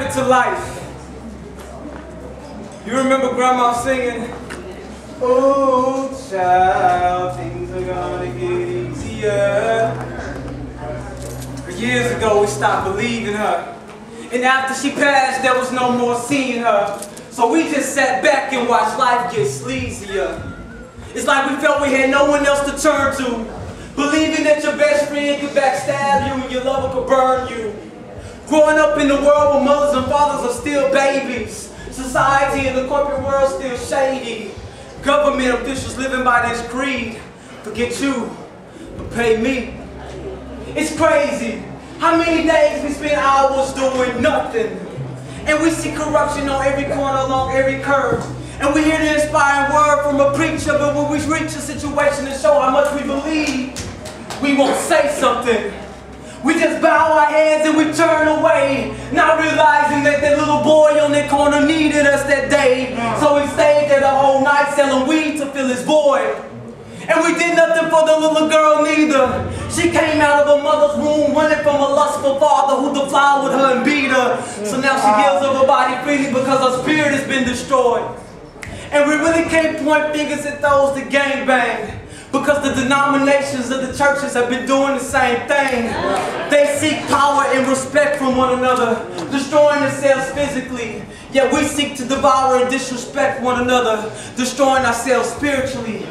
happened to life. You remember Grandma singing, "Oh child, things are gonna get easier." Years ago we stopped believing her. And after she passed, there was no more seeing her. So we just sat back and watched life get sleazier. It's like we felt we had no one else to turn to. Believing that your best friend could backstab you and your lover could burn you. Growing up in the world where mothers and fathers are still babies. Society and the corporate world still shady. Government officials living by this creed. Forget you, but pay me. It's crazy how many days we spend hours doing nothing. And we see corruption on every corner, along every curve. And we hear the inspiring word from a preacher, but when we reach a situation to show how much we believe, we won't say something. We just bow our heads and we turn away, not realizing that that little boy on that corner needed us that day. So we stayed there the whole night selling weed to fill his void. And we did nothing for the little girl neither. She came out of her mother's womb running from a lustful father who defiled with her and beat her. So now she gives up her body freely because her spirit has been destroyed. And we really can't point fingers at those that gangbang, because the denominations of the churches have been doing the same thing. They seek power and respect from one another, destroying themselves physically. Yet we seek to devour and disrespect one another, destroying ourselves spiritually.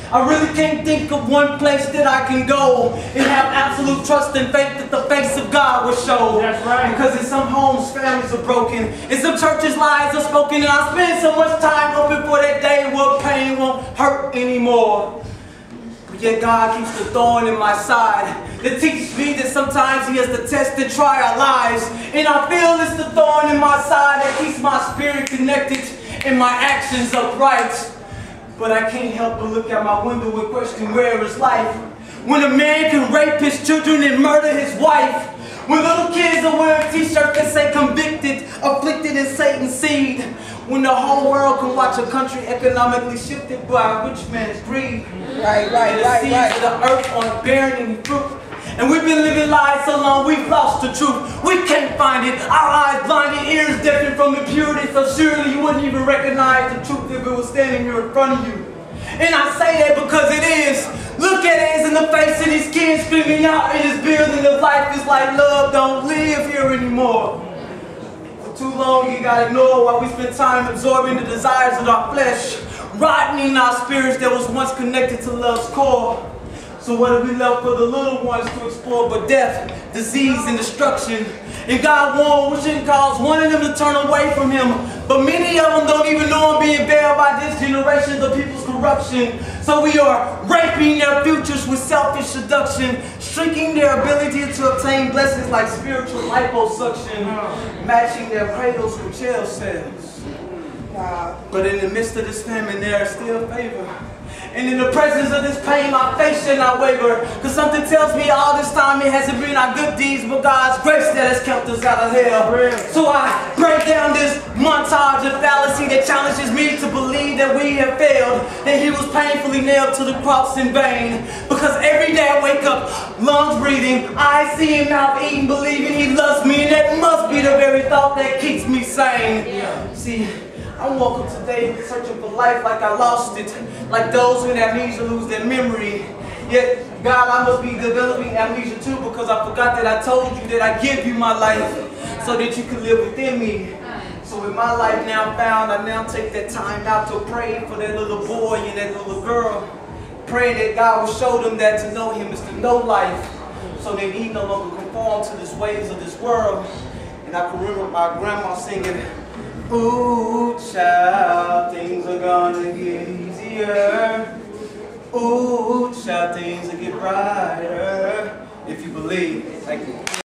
I really can't think of one place that I can go and have absolute trust and faith that the face of God will show. That's right. Because in some homes, families are broken. In some churches, lies are spoken. And I spend so much time hoping for that day where pain won't hurt anymore. But yet God keeps the thorn in my side that teaches me that sometimes He has to test and try our lives. And I feel it's the thorn in my side that keeps my spirit connected and my actions upright. But I can't help but look out my window and question, where is life? When a man can rape his children and murder his wife. When little kids are wearing t-shirts that say convicted, afflicted in Satan's seed. When the whole world can watch a country economically shifted by a rich man's greed. And the seeds of the earth aren't bearing any fruit. And we've been living lies so long we've lost the truth. We can't find it. Our eyes blinded, ears deafened from impurity. So surely you wouldn't even recognize the truth if it was standing here in front of you. And I say that because it is. Look at it, it's in the face of these kids screaming out in this building of life. It's like love don't live here anymore. For too long you gotta ignore while we spend time absorbing the desires of our flesh, rotting our spirits that was once connected to love's core. So what have we left for the little ones to explore but death, disease, and destruction? And God warned we shouldn't cause one of them to turn away from Him. But many of them don't even know I'm being bailed by this generation of people's corruption. So we are raping their futures with selfish seduction, shrinking their ability to obtain blessings like spiritual liposuction, matching their cradles with jail cells. But in the midst of this famine, there is still favor. And in the presence of this pain, my faith shall not waver. Because something tells me all this time it hasn't been our good deeds, but God's grace that has kept us out of hell. So I break down this montage of fallacy that challenges me to believe that we have failed, that He was painfully nailed to the cross in vain. Because every day I wake up, lungs breathing, eyes seeing, mouth eating, believing He loves me, and that must be the very thought that keeps me sane. See, I woke up today searching for life like I lost it, like those with amnesia lose their memory. Yet, God, I must be developing amnesia too, because I forgot that I told you that I give you my life so that you can live within me. So with my life now found, I now take that time out to pray for that little boy and that little girl. Praying that God will show them that to know Him is to know life, so that He no longer conform to the ways of this world. And I can remember my grandma singing, "Ooh, child, things are gonna get easier. Ooh, child, things will get brighter if you believe."